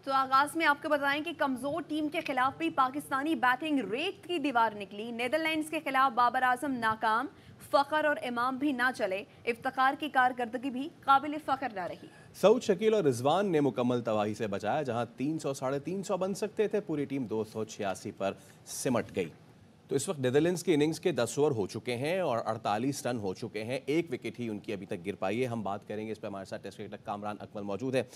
तो आगाज में आपको बताएं कि कमजोर टीम के खिलाफ भी पाकिस्तानी बैटिंग रेत की दीवार निकली। नेदरलैंड्स के खिलाफ बाबर आजम नाकाम, फखर और इमाम भी ना चले। इफ्तिखार की कारकर्दगी भी काबिल फखर ना रही। सऊद, शकील और रिजवान ने मुकम्मल तबाही से बचाया। जहां 300 साढ़े 300 बन सकते थे, पूरी टीम 286 पर सिमट गई। तो इस वक्त नेदरलैंड्स की इनिंग्स के 10 ओवर हो चुके हैं और 48 रन हो चुके हैं। एक विकेट ही उनकी अभी तक गिर पाई है। हम बात करेंगे इस पर, हमारे साथ टेस्ट क्रिकेटर कामरान अकमल मौजूद है।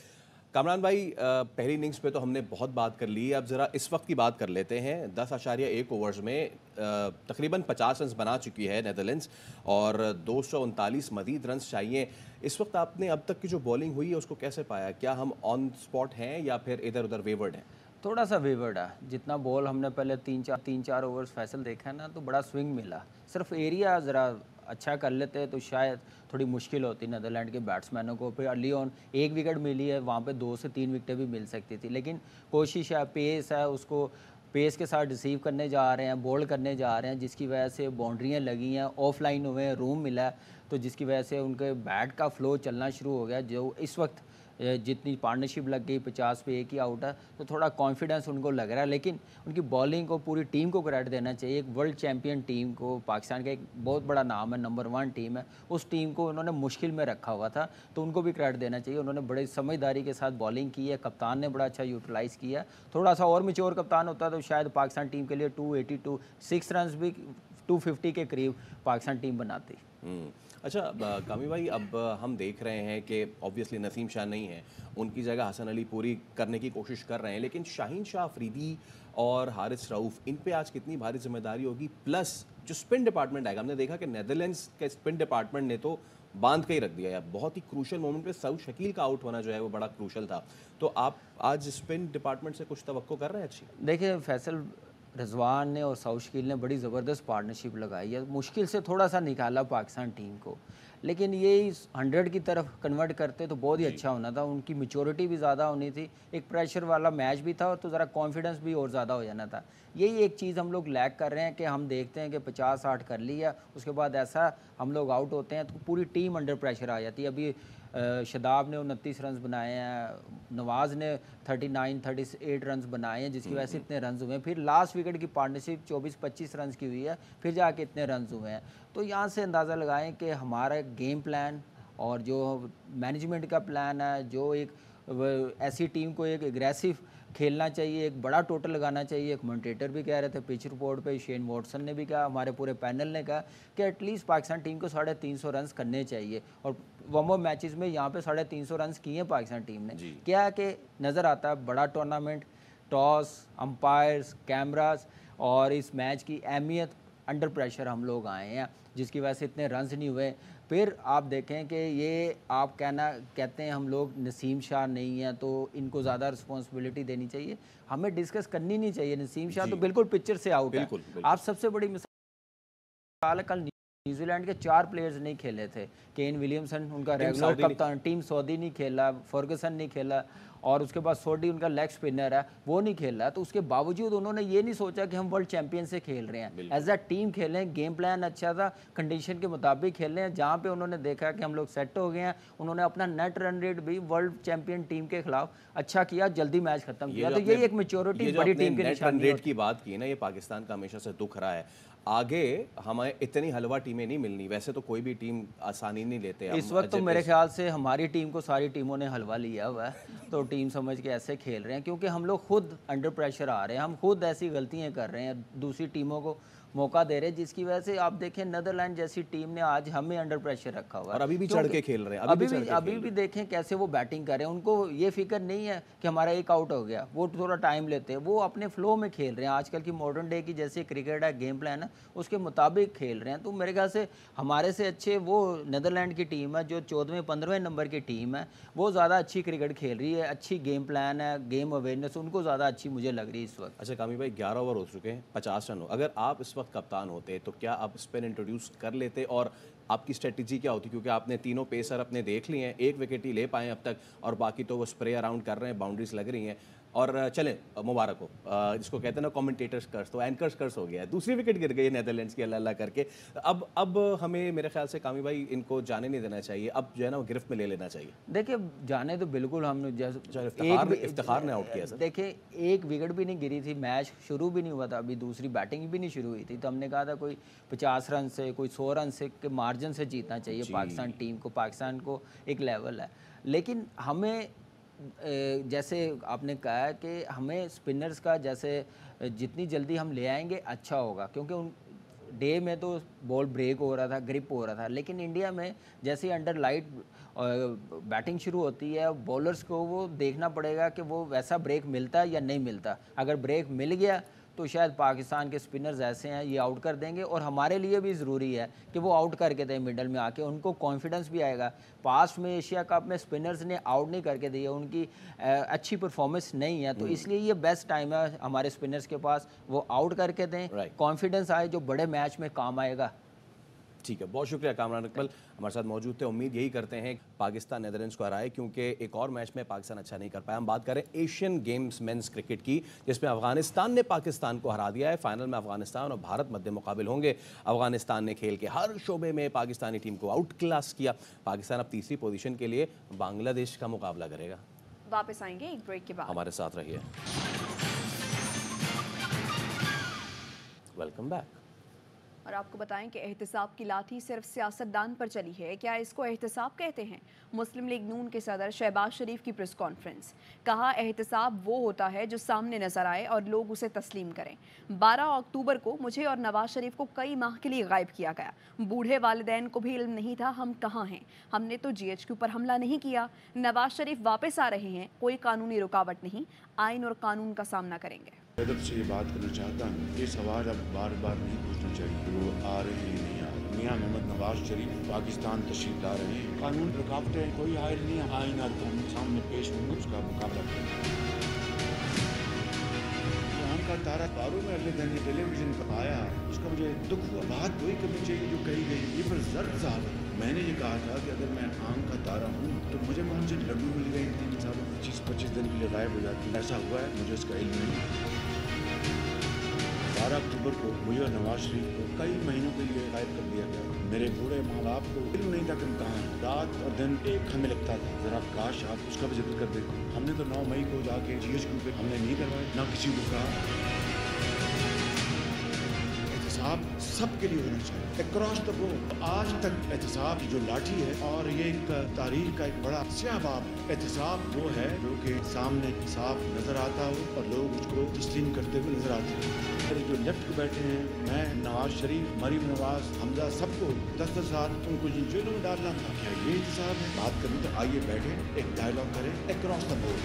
कामरान भाई, पहली इनिंग्स पे तो हमने बहुत बात कर ली है, अब ज़रा इस वक्त की बात कर लेते हैं। 10.1 ओवर्स में तकरीबन 50 रन बना चुकी है नेदरलैंड्स और 239 मजीद रन चाहिए। इस वक्त आपने अब तक की जो बॉलिंग हुई है उसको कैसे पाया? क्या हम ऑन स्पॉट हैं या फिर इधर उधर वेवर्ड हैं? थोड़ा सा वेवर्ड है। जितना बॉल हमने पहले तीन चार ओवर्स फैसल देखा है ना, तो बड़ा स्विंग मिला। सिर्फ एरिया ज़रा अच्छा कर लेते तो शायद थोड़ी मुश्किल होती नेदरलैंड के बैट्समैनों को। फिर अर्ली ऑन एक विकेट मिली है, वहाँ पे 2 से 3 विकेटें भी मिल सकती थी। लेकिन कोशिश है, पेस है, उसको पेस के साथ रिसीव करने जा रहे हैं, बोल्ड करने जा रहे हैं, जिसकी वजह से बाउंड्रियाँ लगी हैं, ऑफलाइन हुए हैं, रूम मिला है, तो जिसकी वजह से उनके बैट का फ्लो चलना शुरू हो गया। जो इस वक्त जितनी पार्टनरशिप लग गई, 50 पे एक ही आउट है, तो थोड़ा कॉन्फिडेंस उनको लग रहा है। लेकिन उनकी बॉलिंग को, पूरी टीम को क्रेडिट देना चाहिए। एक वर्ल्ड चैंपियन टीम को, पाकिस्तान का एक बहुत बड़ा नाम है, नंबर 1 टीम है, उस टीम को उन्होंने मुश्किल में रखा हुआ था, तो उनको भी क्रेडिट देना चाहिए। उन्होंने बड़े समझदारी के साथ बॉलिंग की है, कप्तान ने बड़ा अच्छा यूटिलाइज़ किया। थोड़ा सा और मैच्योर कप्तान होता तो शायद पाकिस्तान टीम के लिए 282 6 रन भी 250 के करीब पाकिस्तान टीम बनाती। अच्छा कामी भाई, अब हम देख रहे हैं कि ऑब्वियसली नसीम शाह नहीं है, उनकी जगह हसन अली पूरी करने की कोशिश कर रहे हैं, लेकिन शाहीन शाह अफरीदी और हारिस रऊफ़, इन पे आज कितनी भारी जिम्मेदारी होगी? प्लस जो स्पिन डिपार्टमेंट आएगा, हमने देखा कि नेदरलैंड्स के स्पिन डिपार्टमेंट ने तो बांध के ही रख दिया है। बहुत ही क्रूशल मोमेंट पे सऊद शकील का आउट होना जो है वो बड़ा क्रूशल था। तो आप आज स्पिन डिपार्टमेंट से कुछ तवक्को कर रहे हैं अच्छी? देखिए, फैसल रिजवान ने और सऊद शकील ने बड़ी ज़बरदस्त पार्टनरशिप लगाई है। मुश्किल से थोड़ा सा निकाला पाकिस्तान टीम को, लेकिन ये 100 की तरफ कन्वर्ट करते तो बहुत ही अच्छा होना था। उनकी मैच्योरिटी भी ज़्यादा होनी थी, एक प्रेशर वाला मैच भी था, और तो ज़रा कॉन्फिडेंस भी और ज़्यादा हो जाना था। यही एक चीज़ हम लोग लैक कर रहे हैं कि हम देखते हैं कि 50-60 कर लिया, उसके बाद ऐसा हम लोग आउट होते हैं तो पूरी टीम अंडर प्रेशर आ जाती है। अभी शदाब ने 29 रन बनाए हैं, नवाज़ ने 38 रन बनाए हैं, जिसकी वजह से इतने रन हुए हैं। फिर लास्ट विकेट की पार्टनरशिप 24-25 रन की हुई है, फिर जाके इतने रन हुए हैं। तो यहाँ से अंदाज़ा लगाएं कि हमारा गेम प्लान और जो मैनेजमेंट का प्लान है, जो एक ऐसी टीम को एक एग्रेसिव खेलना चाहिए, एक बड़ा टोटल लगाना चाहिए। एक कमेंटेटर भी कह रहे थे पिच रिपोर्ट पे, शेन वॉटसन ने भी कहा, हमारे पूरे पैनल ने कहा कि एटलीस्ट पाकिस्तान टीम को 350 रन करने चाहिए। और वार्म अप मैचेस में यहाँ पे 350 रन किए हैं पाकिस्तान टीम ने। क्या है कि नज़र आता है बड़ा टूर्नामेंट, टॉस, अंपायर्स, कैमरास और इस मैच की अहमियत, अंडर प्रेशर हम लोग आए हैं, जिसकी वजह से इतने रन्स नहीं हुए। फिर आप देखें कि ये आप कहते हैं हम लोग नसीम शाह नहीं है तो इनको ज़्यादा रिस्पॉन्सिबिलिटी देनी चाहिए, हमें डिस्कस करनी नहीं चाहिए। नसीम शाह तो बिल्कुल पिक्चर से आउट है। आप सबसे बड़ी मिसाल, कल न्यूजीलैंड के 4 प्लेयर्स नहीं खेले थे। केन विलियमसन उनका रेगुलर कप्तान, टीम सऊदी नहीं खेला, फर्गसन नहीं खेला, और उसके बाद सोडी उनका लेग स्पिनर है, वो नहीं खेल रहा। तो उसके बावजूद उन्होंने ये नहीं सोचा कि हम वर्ल्ड चैंपियन से खेल रहे हैं, एज अ टीम खेलें। गेम प्लान अच्छा था, कंडीशन के मुताबिक खेल रहे हैं। जहाँ पे उन्होंने देखा कि हम लोग सेट हो गए हैं, उन्होंने अपना नेट रन रेट भी वर्ल्ड चैंपियन टीम के खिलाफ अच्छा किया, जल्दी मैच खत्म किया। तो यही एक मैच्योरिटी बड़ी टीम की निशानी रेट की बात की ना, ये पाकिस्तान का हमेशा से दुख रहा है। आगे हमें इतनी हलवा टीमें नहीं मिलनी, वैसे तो कोई भी टीम आसानी नहीं लेते इस वक्त। तो मेरे ख्याल से हमारी टीम को सारी टीमों ने हलवा लिया हुआ है, तो टीम समझ के ऐसे खेल रहे हैं, क्योंकि हम लोग खुद अंडर प्रेशर आ रहे हैं, हम खुद ऐसी गलतियां कर रहे हैं, दूसरी टीमों को मौका दे रहे हैं, जिसकी वजह से आप देखें नेदरलैंड जैसी टीम ने आज हमें अंडर प्रेशर रखा हुआ है, और अभी भी चढ़ के खेल रहे हैं। अभी भी देखें कैसे वो बैटिंग कर रहे हैं। उनको ये फिक्र नहीं है कि हमारा एक आउट हो गया, वो थोड़ा टाइम लेते हैं, वो अपने फ्लो में खेल रहे हैं। आजकल की मॉडर्न डे की जैसे क्रिकेट है, गेम प्लान है, उसके मुताबिक खेल रहे हैं। तो मेरे ख्याल से हमारे से अच्छे वो नेदरलैंड की टीम है, जो 14वें-15वें नंबर की टीम है, वो ज़्यादा अच्छी क्रिकेट खेल रही है, अच्छी गेम प्लान है, गेम अवेयरनेस उनको ज़्यादा अच्छी मुझे लग रही है इस वक्त। अच्छा कामी भाई, 11 ओवर हो चुके हैं, 50 रन हो, अगर आप इस वक्त कप्तान होते तो क्या आप स्पिन इंट्रोड्यूस कर लेते? और आपकी स्ट्रेटजी क्या होती, क्योंकि आपने तीनों पेसर अपने देख लिए हैं, एक विकेट ही ले पाए अब तक और बाकी तो वो स्प्रे अराउंड कर रहे हैं, बाउंड्रीज लग रही हैं। और चलें, मुबारक हो, जिसको कहते हैं ना कमेंटेटर्स कर्स, तो एंकर्स कर्स हो गया है, दूसरी विकेट गिर गई है नेदरलैंड्स की अल्लाह अल्लाह करके। अब हमें मेरे ख्याल से कामी भाई इनको जाने नहीं देना चाहिए, अब जो है ना वो गिरफ्त में ले लेना चाहिए। देखिए जाने तो बिल्कुल हमने इफ्तिखार ने आउट किया सर। देखिए एक विकेट भी नहीं गिरी थी, मैच शुरू भी नहीं हुआ था, अभी दूसरी बैटिंग भी नहीं शुरू हुई थी, तो हमने कहा था कोई 50 रन से, कोई 100 रन से के मार्जिन से जीतना चाहिए पाकिस्तान टीम को, पाकिस्तान को एक लेवल है। लेकिन हमें जैसे आपने कहा कि हमें स्पिनर्स का जैसे जितनी जल्दी हम ले आएंगे अच्छा होगा, क्योंकि उन डे में तो बॉल ब्रेक हो रहा था, ग्रिप हो रहा था, लेकिन इंडिया में जैसे अंडर लाइट बैटिंग शुरू होती है, बॉलर्स को वो देखना पड़ेगा कि वो वैसा ब्रेक मिलता है या नहीं मिलता। अगर ब्रेक मिल गया तो शायद पाकिस्तान के स्पिनर्स ऐसे हैं ये आउट कर देंगे, और हमारे लिए भी ज़रूरी है कि वो आउट करके दें मिडल में आके, उनको कॉन्फिडेंस भी आएगा। पास्ट में एशिया कप में स्पिनर्स ने आउट नहीं करके दिया, उनकी अच्छी परफॉर्मेंस नहीं है, तो इसलिए ये बेस्ट टाइम है हमारे स्पिनर्स के पास, वो आउट करके दें, कॉन्फिडेंस आए जो बड़े मैच में काम आएगा। ठीक है, बहुत शुक्रिया कामरान इकबाल हमारे साथ मौजूद थे। उम्मीद यही करते हैं पाकिस्तान नेदरलैंड्स को हराए, क्योंकि एक और मैच में पाकिस्तान अच्छा नहीं कर पाया। हम बात करें एशियन गेम्स मेंस क्रिकेट की, जिसमें अफगानिस्तान ने पाकिस्तान को हरा दिया है। फाइनल में अफगानिस्तान और भारत मध्य मुकाबिल होंगे। अफगानिस्तान ने खेल के हर शोबे में पाकिस्तानी टीम को आउट क्लास किया। पाकिस्तान अब तीसरी पोजीशन के लिए बांग्लादेश का मुकाबला करेगा। वापस आएंगे एक ब्रेक के बाद, हमारे साथ रहिए। Welcome back. और आपको बताएं कि एहतिसाब की लाठी सिर्फ सियासतदान पर चली है, क्या इसको एहतिसाब कहते हैं? मुस्लिम लीग नून के सदर शहबाज शरीफ की प्रेस कॉन्फ्रेंस, कहा एहतिसाब वो होता है जो सामने नजर आए और लोग उसे तस्लीम करें। 12 अक्टूबर को मुझे और नवाज शरीफ को कई माह के लिए गायब किया गया। बूढ़े वालिदैन को भी इल्म नहीं था हम कहाँ हैं। हमने तो GHQ पर हमला नहीं किया। नवाज शरीफ वापस आ रहे हैं, कोई कानूनी रुकावट नहीं, आइन और कानून का सामना करेंगे। अदब से ये बात करना चाहता हूँ, ये सवाल अब बार बार नहीं पूछना चाहिए वो आ रहे हैं नहीं आ रहे। मियां मोहम्मद नवाज शरीफ पाकिस्तान तशरीफ ला रहे हैं, कानून रुकावटें कोई हायल नहीं है, आइन और कानून सामने पेश होंगे, उसका मुकाबला करेंगे। का तारा तारों में अगले दिन टेलीविजन पर आया, उसका मुझे दुख हुआ। बात वही करनी चाहिए जो कही गई। ये पर जर्द साहब, मैंने ये कहा था कि अगर मैं आम का तारा हूँ तो मुझे कौन से लड्डू मिल गए 3 सालों 25-25 दिन के लिए गायब हो जाती है। ऐसा हुआ है, मुझे इसका इल्म नहीं। 12 अक्टूबर को मुझे और नवाज शरीफ को कई महीनों के लिए गायब कर दिया गया। मेरे बूढ़े माँ बाप को इल्म नहीं था कि हम कहाँ हैं। रात और दिन एक हमें लगता था। जरा काश आप उसका भी जिक्र कर देते। हमने तो 9 मई को जाके GHQ पे हमने नहीं करवाए, ना किसी को कहा। एहतिसाब सबके लिए होना चाहिए, अक्रॉस द बोर्ड। आज तक एहतिसाब की जो लाठी है, और ये एक तारीख का एक बड़ा स्याह बाब है। एहतिसाब वो है जो कि सामने साफ नजर आता हो और लोग उसको तस्लीम करते हुए नजर आते हैं। जो लेफ्ट को बैठे हैं, मैं, नवाज शरीफ, मरीम नवाज, हमजा, सबको 10-10 साल उनको जेलों में डालना था। क्या ये एहतिसाब है? बात करें तो आइए बैठे, एक डायलॉग करें across the board.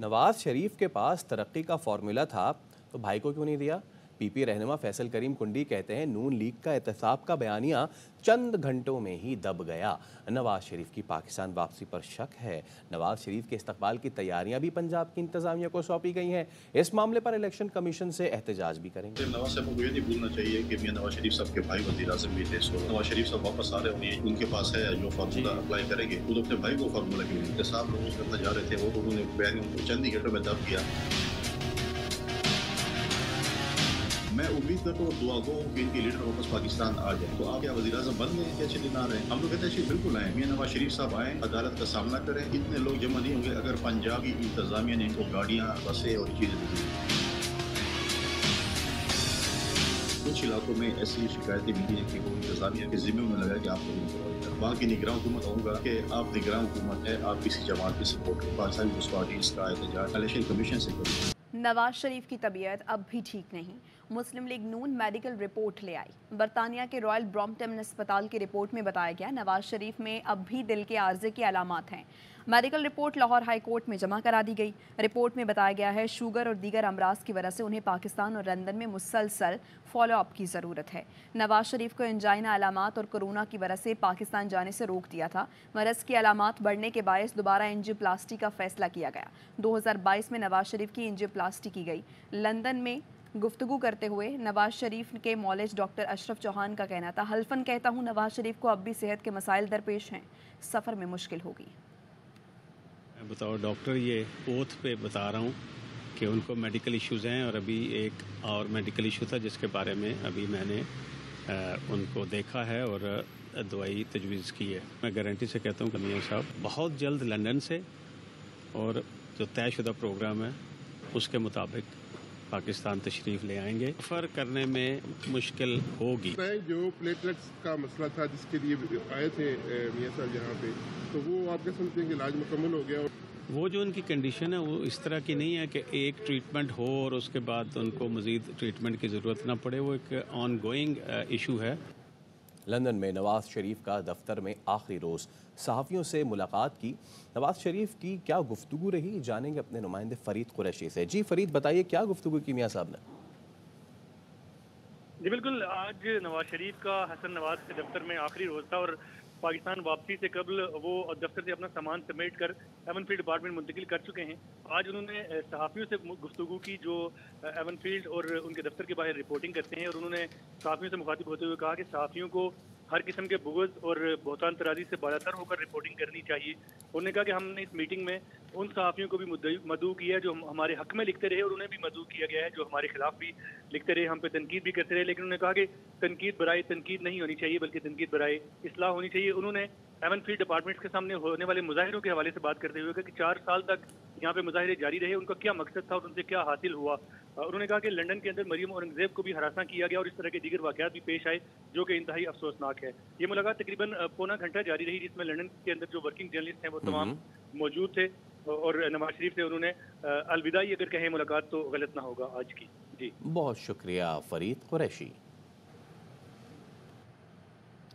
Nawaz Sharif के पास तरक्की का फॉर्मूला था तो भाई को क्यों नहीं दिया? PP रहनुमा फैसल करीम कुंडी कहते हैं नून लीग का एहतसाब का बयानिया चंद घंटों में ही दब गया। नवाज शरीफ की पाकिस्तान वापसी पर शक है। नवाज शरीफ के इस्तकबाल की तैयारियां भी पंजाब की इंतजामिया को सौंपी गई हैं। इस मामले पर इलेक्शन कमीशन से एहतजाज भी करेंगे। नवाज साहब को ये नहीं भूलना चाहिए कि मियां नवाज शरीफ साहब के भाई वज़ीर आज़म भी थे। नवाज शरीफ साहब वापस आ रहे होंगे, उनके पास है जो फार्मूला अप्लाई करेंगे, वो अपने भाई को फार्मूला क्यों नहीं? साहब रोज करना जा रहे थे, वो उन्होंने बयान चंद ही घंटों में दब किया। मैं उम्मीद करता हूँ दुआ गो कि इनके लीडर वापस पाकिस्तान आ जाए। तो आप क्या वज़ीर आज़म बन गए क्या? चले ना रहे। हम लोग कहते हैं बिल्कुल आए। मियां नवाज शरीफ साहब आए, अदालत का सामना करें। इतने लोग जमा नहीं होंगे अगर पंजाबी इंतजामिया ने इनको गाड़ियाँ, बसें और चीज़ें दी। कुछ इलाकों में ऐसी शिकायतें मिली हैं कि वो इंतजामिया के जिम्मे में लगा कि आप लोग वहाँ की निगरान हुकूमत होगा कि आप निगरान हुकूमत है, आप किसी जमात की सपोर्ट करें। पाकिस्तान पीपल्स पार्टी इसका एहतजाज इलेक्शन कमीशन से करें। नवाज शरीफ की तबीयत अब भी ठीक नहीं। मुस्लिम लीग नून मेडिकल रिपोर्ट ले आई। बरतानिया के रॉयल ब्रॉम्पटन अस्पताल की रिपोर्ट में बताया गया नवाज शरीफ में अब भी दिल के आर्जे की अलामात हैं। Medical report Lahore high court में जमा करा दी गई। रिपोर्ट में बताया गया है शुगर और दीगर अमराज की वजह से उन्हें पाकिस्तान और लंदन में मुसलसल फॉलोअप की ज़रूरत है। नवाज शरीफ को एंजाइना अलामात और कोरोना की वजह से पाकिस्तान जाने से रोक दिया था। मरज़ की अलामात बढ़ने के बायस दोबारा एंजियोप्लास्टी का फैसला किया गया। 2022 में नवाज शरीफ की एंजियोप्लास्टी की गई। लंदन में गुफ्तगू करते हुए नवाज शरीफ के मौलिज डॉक्टर अशरफ चौहान का कहना था, हल्फन कहता हूं नवाज शरीफ को अब भी सेहत के मसाइल दरपेश हैं, सफ़र में मुश्किल होगी। बताओ डॉक्टर, ये ओथ पे बता रहा हूँ कि उनको मेडिकल इश्यूज़ हैं और अभी एक और मेडिकल इशू था जिसके बारे में अभी मैंने उनको देखा है और दवाई तजवीज़ की है। मैं गारंटी से कहता हूँ कि मियां साहब बहुत जल्द लंदन से और जो तयशुदा प्रोग्राम है उसके मुताबिक पाकिस्तान तशरीफ़ ले आएंगे। सफ़र करने में मुश्किल होगी। जो प्लेटलेट्स का मसला था जिसके लिए आए थे मियां साहब यहाँ पे, तो वो आप क्या समझते हैं कि इलाज मुकम्मल हो गया? वो जो उनकी कंडीशन है वो इस तरह की नहीं है कि एक ट्रीटमेंट हो और उसके बाद उनको मज़ीद ट्रीटमेंट की ज़रूरत ना पड़े। वो एक ऑन गोइंग इशू है। लंदन में नवाज शरीफ का दफ्तर में आखिरी रोज़ सहाफ़ियों से मुलाकात की। नवाज शरीफ की क्या गुफ्तगू रही, जानेंगे अपने नुमाइंदे फ़रीद कुरैशी से। जी फ़रीद, बताइए क्या गुफ्तगू की मियां साहब ने? जी बिल्कुल, आज नवाज शरीफ का हसन नवाज के दफ्तर में आखिरी रोज़ था और पाकिस्तान वापसी से कबल वो दफ्तर से अपना सामान समेट कर एवन फील्ड डिपार्टमेंट मुंतकिल कर चुके हैं। आज उन्होंने सहाफ़ियों से गुफ्तगू की जो एवन फील्ड और उनके दफ्तर के बाहर रिपोर्टिंग करते हैं, और उन्होंने सहाफ़ियों से मुखातिब होते हुए कहा कि सहाफ़ियों को हर किस्म के बुग़्ज़ और बहतान तराजी से बालातर होकर रिपोर्टिंग करनी चाहिए। उन्होंने कहा कि हमने इस मीटिंग में उन सहाफ़ियों को भी मदऊ किया है जो हमारे हक़ में लिखते रहे, और उन्हें भी मदऊ किया गया है जो हमारे खिलाफ भी लिखते रहे, हम पे तनकीद भी करते रहे। लेकिन उन्होंने कहा कि तनकीद बराए तनकीद नहीं होनी चाहिए, बल्कि तनकीद बराए इस्लाह होनी चाहिए। उन्होंने एवन फील्ड डिपार्टमेंट के सामने होने वाले मुजाहिरों के हवाले से बात करते हुए कहा कि 4 साल तक यहाँ पे मुजाहिरे जारी रहे, उनका क्या मकसद था और उनसे क्या हासिल हुआ। उन्होंने कहा कि लंदन के अंदर मरियम औरंगजेब को भी हरासा किया गया और इस तरह के दीगर वाक़यात भी पेश आए जो कि इंतहाई अफसोसनाक है। ये मुलाकात तकरीबन पौना घंटा जारी रही, जिसमें लंदन के अंदर जो वर्किंग जर्नलिस्ट हैं वो तमाम मौजूद थे, और नवाज शरीफ से उन्होंने अलविदाई अगर कहें मुलाकात तो गलत ना होगा आज की। जी बहुत शुक्रिया फ़रीद कुरैशी।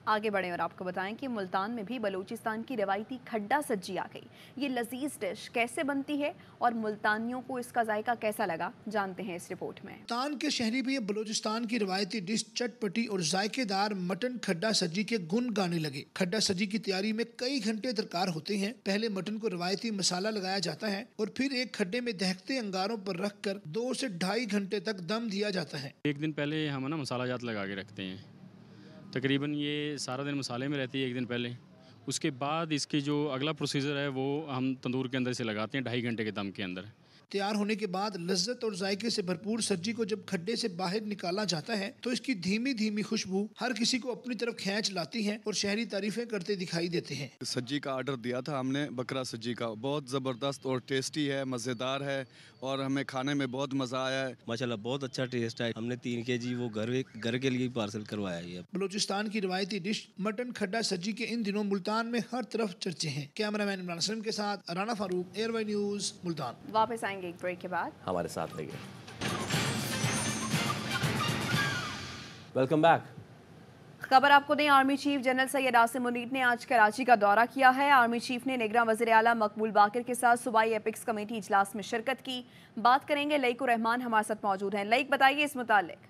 आगे बढ़ें और आपको बताएं कि मुल्तान में भी बलूचिस्तान की रवायती खड्डा सज्जी आ गई। ये लजीज डिश कैसे बनती है और मुल्तानियों को इसका जायका कैसा लगा, जानते हैं इस रिपोर्ट में। मुल्तान के शहरी भी बलूचिस्तान की रवायती डिश चटपटी और जायकेदार मटन खड्डा सज्जी के गुण गाने लगे। खड्डा सज्जी की तैयारी में कई घंटे दरकार होते हैं। पहले मटन को रवायती मसाला लगाया जाता है और फिर एक खड्डे में दहकते अंगारों पर रख कर 2 से 2.5 घंटे तक दम दिया जाता है। एक दिन पहले हम ना मसाला जात लगा के रखते हैं, तकरीबन ये सारा दिन मसाले में रहती है एक दिन पहले। उसके बाद इसकी जो अगला प्रोसीजर है वो हम तंदूर के अंदर से लगाते हैं 2.5 घंटे के दम के अंदर। तैयार होने के बाद लज्जत और जायके से भरपूर सब्जी को जब खड्डे से बाहर निकाला जाता है तो इसकी धीमी धीमी खुशबू हर किसी को अपनी तरफ खींच लाती है और शहरी तारीफें करते दिखाई देते हैं। सब्जी का ऑर्डर दिया था हमने, बकरा सब्जी का, बहुत ज़बरदस्त और टेस्टी है, मज़ेदार है और हमें खाने में बहुत मज़ा आया है। माशाल्लाह बहुत अच्छा टेस्ट है। हमने 3 kg वो घर के लिए पार्सल करवाया है। बलूचिस्तान की रवायती डिश मटन खड्डा सब्जी के इन दिनों मुल्तान में हर तरफ चर्चे हैं। कैमरामैन इमरान असलम के साथ राना फारूक, एयरवाई न्यूज़, मुल्तान। वापस आएंगे एक ब्रेक के बाद, हमारे साथ रहिए। Welcome back. खबर आपको दें, army chief general Syed Asim Munir ने आज कराची का दौरा किया है। आर्मी चीफ ने निगरान वज़ीर आला मकबूल बाकिर के साथ सूबाई एपिक्स कमेटी इजलास में शिरकत की। बात करेंगे, लईक रहमान हमारे साथ मौजूद हैं। लईक, बताइए इस मुतालिक।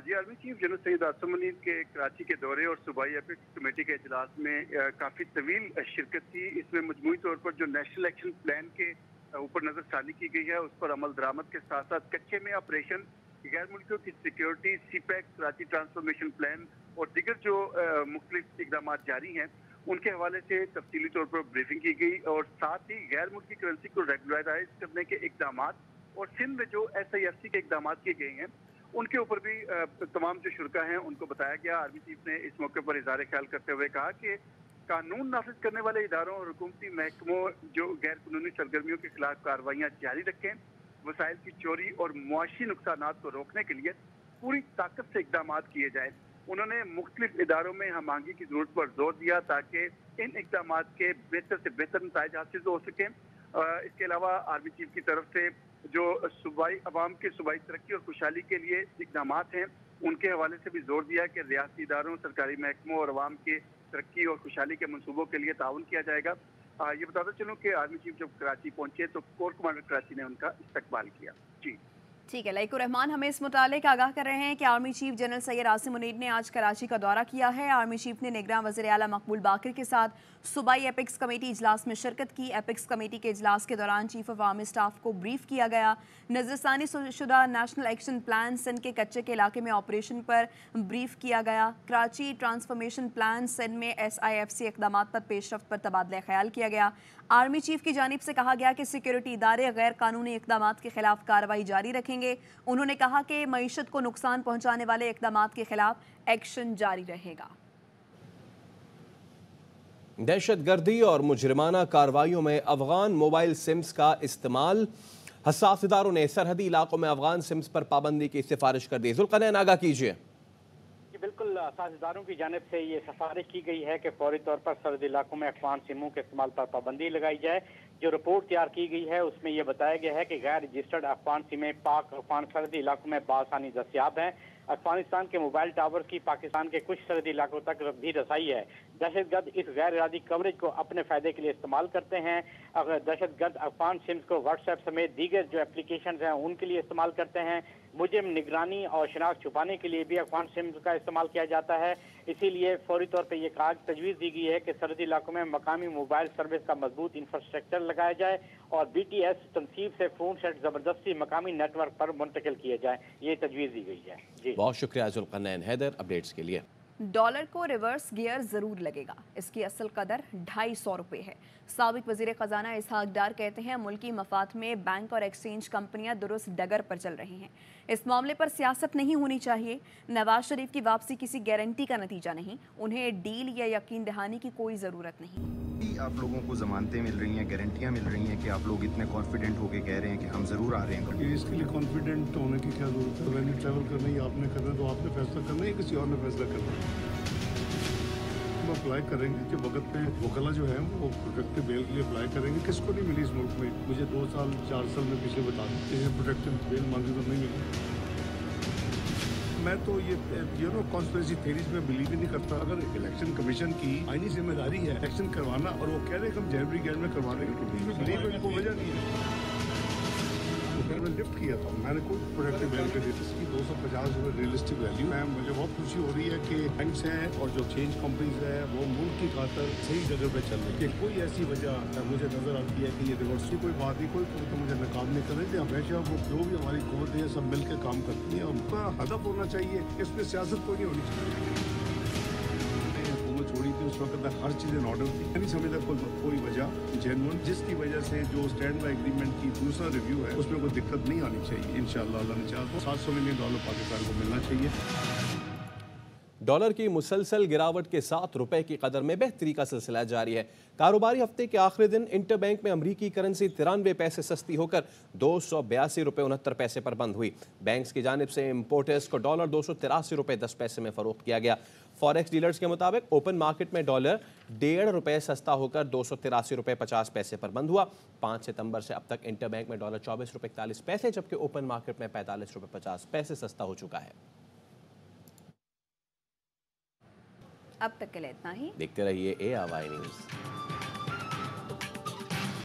जी, army chief general Syed Asim Munir के कराची के दौरे और सूबाई एपिक्स कमेटी के इजलास में काफ़ी तवील शिरकत थी। इसमें मजमूई तौर पर जो नेशनल एक्शन प्लान के ऊपर नजरसानी की गई है उस पर अमल दरामद के साथ साथ कच्चे में ऑपरेशन, गैर मुल्कियों की security, CPEC, Karachi transformation plan और दीगर जो मुख्तलिफ इकदाम जारी हैं उनके हवाले से तफसीली तौर पर ब्रीफिंग की गई और साथ ही गैर मुल्की करेंसी को रेगुलराइज करने के इकदाम और सिंध में जो SIFC के इकदाम किए गए हैं उनके ऊपर भी तमाम जो शुरा हैं उनको बताया गया। आर्मी चीफ ने इस मौके पर इज़हार ख्याल करते हुए कहा कि कानून नाफिज करने वाले इदारों और हुकूमती महकमों जो गैर कानूनी सरगर्मियों के खिलाफ कार्रवाइयाँ जारी रखें, वसाइल की चोरी और मुआशी नुकसानात को रोकने के लिए पूरी ताकत से इकदाम किए जाए। उन्होंने मुख्तलिफ इदारों में हम आहंगी की जरूरत पर जोर दिया ताकि इन इकदाम के बेहतर से बेहतर नताइज हासिल हो सकें। इसके अलावा आर्मी चीफ की तरफ से जो सूबाई अवाम की सूबाई तरक्की और खुशहाली के लिए इकदाम हैं उनके हवाले से भी जोर दिया कि रियासती इदारों, सरकारी महकमों और अवाम की तरक्की और खुशहाली के मनसूबों के लिए ताउन किया जाएगा। ये बताता चलूँ कि आर्मी चीफ जब कराची पहुंचे तो कोर कमांडर कराची ने उनका इस्तकबाल किया। जी ठीक है, लाइकुर रहमान हमें इस मुतालिक आगाह कर रहे हैं कि army chief general Syed Asim Munir ने आज कराची का दौरा किया है। आर्मी चीफ ने निगरान वज़ीर आला मकबूल बाकर के साथ सूबाई एपिक्स कमेटी इजलास में शिरकत की। एपिक्स कमेटी के इजलास के दौरान चीफ ऑफ आर्मी स्टाफ को ब्रीफ किया गया। नजरसानी शुदा नेशनल एक्शन प्लान सिंध के कच्चे के इलाके में ऑपरेशन पर ब्रीफ किया गया। कराची ट्रांसफॉर्मेशन प्लान सिंध में SIFC इकदामात पर पेशरफ्त पर तबादला ख्याल किया गया। आर्मी चीफ की जानिब से कहा गया कि सिक्योरिटी इदारे गैर कानूनी इकदामात के खिलाफ कार्रवाई जारी रखेंगे। उन्होंने कहा कि मईशत को नुकसान पहुंचाने वाले इकदामात के खिलाफ एक्शन जारी रहेगा। दहशतगर्दी और मुजरिमाना कार्रवाइयों में अफगान मोबाइल सिम्स का इस्तेमाल, हसास इदारों ने सरहदी इलाकों में अफगान सिम्स पर पाबंदी की सिफारिश कर दी। जुल्करनैन आगाह कीजिए। बिल्कुल, साझेदारों की जानिब से ये सिफारिश की गई है कि फौरी तौर पर सरहदी इलाकों में अफगान सिमों के इस्तेमाल पर पाबंदी लगाई जाए। जो रिपोर्ट तैयार की गई है उसमें यह बताया गया है कि गैर रजिस्टर्ड अफगान सिमें पाक अफगान सरहदी इलाकों में बासानी दस्तियाब हैं। अफगानिस्तान के मोबाइल टावर की पाकिस्तान के कुछ सरहदी इलाकों तक भी रसाई है। दहशतगर्द इस गैर इरादी कवरेज को अपने फायदे के लिए इस्तेमाल करते हैं। अगर दहशतगर्द अफगान सिम्स को व्हाट्सएप समेत दीगर जो एप्लीकेशन हैं उनके लिए इस्तेमाल करते हैं। मुजरिम निगरानी और शनाख्त छुपाने के लिए भी अफगान सिम्स का इस्तेमाल किया जाता है। इसीलिए फौरी तौर पर यह तजवीज़ दी गई है कि सरहदी इलाकों में मकामी मोबाइल सर्विस का मजबूत इंफ्रास्ट्रक्चर लगाया जाए और BTS तनसीब से फोन सेट जबरदस्ती मकामी नेटवर्क पर मुंतकिल किए जाए। ये तजवीज़ दी गई है। जी बहुत शुक्रिया जुल्करनैन हैदर अपडेट्स के लिए। डॉलर को रिवर्स गियर जरूर लगेगा। इसकी असल कदर 250 रुपये है। साबिक वजीर खजाना इसहाक डार कहते हैं मुल्की मफाद में बैंक और एक्सचेंज कंपनियां दुरुस्त डगर पर चल रही हैं। इस मामले पर सियासत नहीं होनी चाहिए। नवाज शरीफ की वापसी किसी गारंटी का नतीजा नहीं। उन्हें डील या यकीन दहानी की कोई ज़रूरत नहीं। आप लोगों को जमानतें मिल रही हैं, गारंटियां मिल रही हैं कि आप लोग इतने कॉन्फिडेंट होके कह रहे हैं कि हम ज़रूर आ रहे हैं। इसके लिए कॉन्फिडेंट होने की क्या जरूरत है? वैल्यू ट्रैवल करना ही आपने करना है तो आपने फैसला करना है, किसी और ने फैसला करना है। हम अप्लाई करेंगे कि वक्त पे वकला जो है वो प्रोटेक्टिव बेल के लिए अप्लाई करेंगे। किसको नहीं मिली इस मुल्क में? मुझे 2 साल 4 साल में पीछे बता देते हैं प्रोटेक्टिव बेल मांगी तो नहीं मिली। मैं तो ये कॉन्स्पिरेसी थ्योरीज में बिलीव ही नहीं करता। अगर इलेक्शन कमीशन की आईनी जिम्मेदारी है इलेक्शन करवाना और वो कह रहे हैं हम जनवरी के एंड में करवा देंगे तो बिलीव में कोई वजह नहीं है। मैंने लिफ्ट किया था, मैंने कोई प्रोडक्टिव बेल पे दी थी। इसकी 250 रुपये रियलिस्टिक वैल्यू है। मुझे बहुत खुशी हो रही है कि बैंक्स हैं और जो एक्सचेंज कंपनीज है वो मुल्क की खातर सही जगह पे चल रही है। कोई ऐसी वजह मुझे नजर आती है कि ये रिवर्स की कोई बात नहीं, कोई तो मुझे नाकाम नहीं कर रहे थे। हमेशा वो जो भी हमारी कुव्वत है सब मिल के काम करती है। उनका हदफ होना चाहिए, इसमें सियासत कोई नहीं होनी चाहिए। छोड़ी थी उस वक्त हर चीज़ इन ऑर्डर थी। नहीं समझता कोई वजह जेन्युइन जिसकी वजह से जो स्टैंड बाय एग्रीमेंट की दूसरा रिव्यू है उसमें कोई दिक्कत नहीं आनी चाहिए। इंशाअल्लाह अल्लाह ने चाहा तो $700 मिलियन पाकिस्तान को मिलना चाहिए। डॉलर की मुसलसल गिरावट के साथ रुपए की कदर में बेहतरी का सिलसिला जारी है। कारोबारी हफ्ते के आखिरी दिन इंटरबैंक में अमरीकी करेंसी 93 पैसे सस्ती होकर 282 रुपये 69 पैसे पर बंद हुई। बैंक्स की जानिब से इम्पोर्टर्स को डॉलर 283 रुपये 10 पैसे में फरोख्त किया गया। फॉरेक्स डीलर्स के मुताबिक ओपन मार्केट में डॉलर 1.5 रुपये सस्ता होकर 283 रुपये 50 पैसे पर बंद हुआ। 5 सितंबर से अब तक इंटरबैंक में डॉलर 24 रुपये 41 पैसे जबकि ओपन मार्केट में 45 रुपये 50 पैसे सस्ता हो चुका है। अब तक के लिए इतना ही। देखते रहिए ARY न्यूज़।